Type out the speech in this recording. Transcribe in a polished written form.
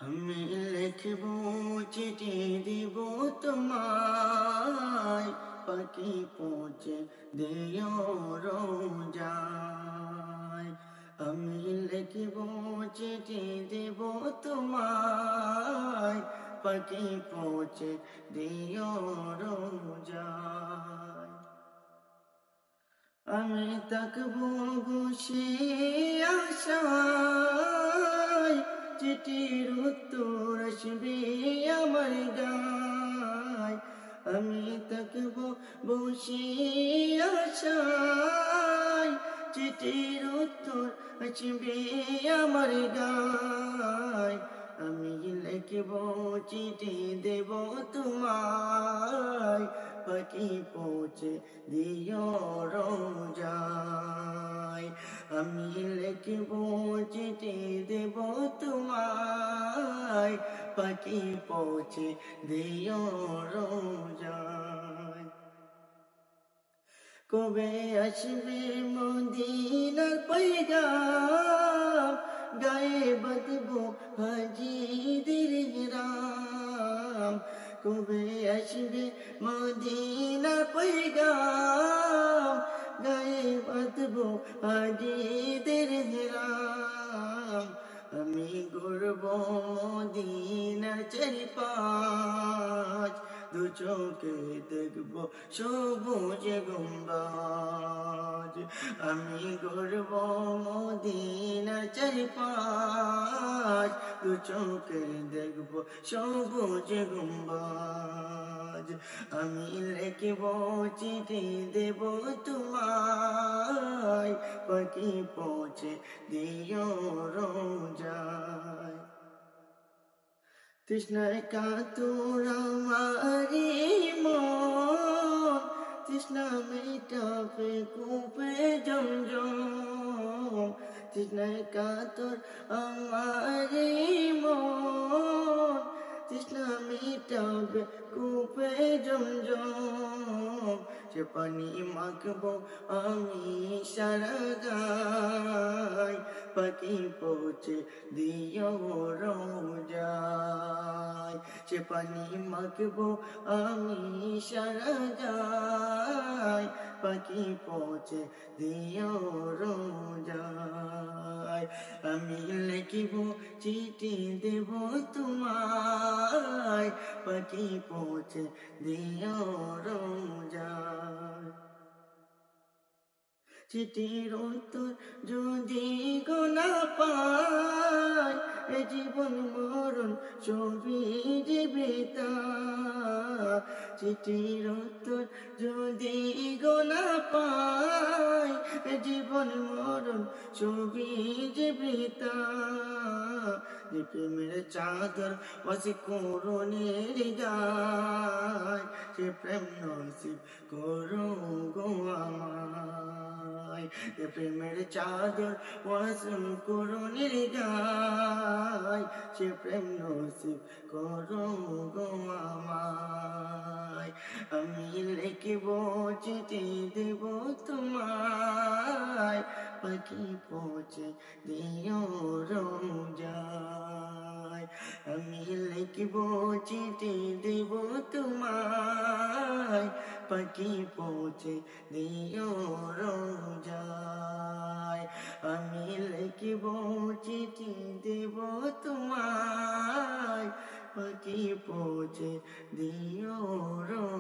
আমি লিখব চিঠি দিব তোমায়, পাখি পৌঁছে দিও রোজায়। আমি লিখব চিঠি দিব তোমায়, পাখি পৌঁছে দিও রোজায়। আমি থাকবো বসে আশায়, চিঠির উত্তর আসবে আমার গায়। আমি থাকবো বসে আশায়, চিঠির উত্তর আসবে আমার গায়। আমি লিখব চিঠি দেব তোমায়, পাখি পৌঁছে দিও রোজায়। আমি লিখব চিঠি দেব তোমায়, পাখি পৌঁছে দিও রোজায়। কবে আসবে মদিনার পয়গাম, গায়ে বাঁধবো হাজিদের হিরাম। কবে আসবে মদিনার পয়গাম, গায়ে বাঁধবো হাজিদের হিরাম। আমি ঘুরব মদিনার চারিপাশ, দু চোখে দেখব সবুজ গম্বুজ। আমি ঘুরব মদিনার চারিপাশ, দু চোখে দেখব সবুজ গম্বুজ। আমি লিখব চিঠি দেব তোমায়, পাখি পৌঁছে দিও রোজায়। তৃষ্ণায় কাতর আমারি মন, তৃষ্ণা মেটাবে কূপে জমজম। তৃষ্ণায় কাতর আমারি মন, তৃষ্ণা মেটাবে কূপে জমজম। সে পানি মাখবো আমি সারা গায়, পাখি পৌঁছে দিও রোজায়। সে পানি মাখবো আমি সারা গায়, পাখি পৌঁছে দিও রোজায়। আমি লিখব চিঠি দেব তোমায়, পাখি পৌঁছে দিও রোজায়। চিঠির উত্তর যদি গো না পাই, এ জীবন মরণ সবই জীবিতা। চিঠির উত্তর যদি গো না পাই, এ জীবন মরণ সবই জীবিতা। যে প্রেমের চাদর বসে করুণের গায়, সে প্রেম নসিব করো গো আমায়। যে প্রেমের চাদর ওয়াসুল করুণের গায়, সে প্রেম নসিব করো গো আমায়। আমি লিখব চিঠি দেব তোমায়, পাখি পৌঁছে দিও রোজায়। আমি লিখব চিঠি দেব তোমায়, পাখি পৌঁছে দিও রোজায়। আমি লিখব চিঠি দেব তোমায়, পাখি পৌঁছে দিও রোজায়।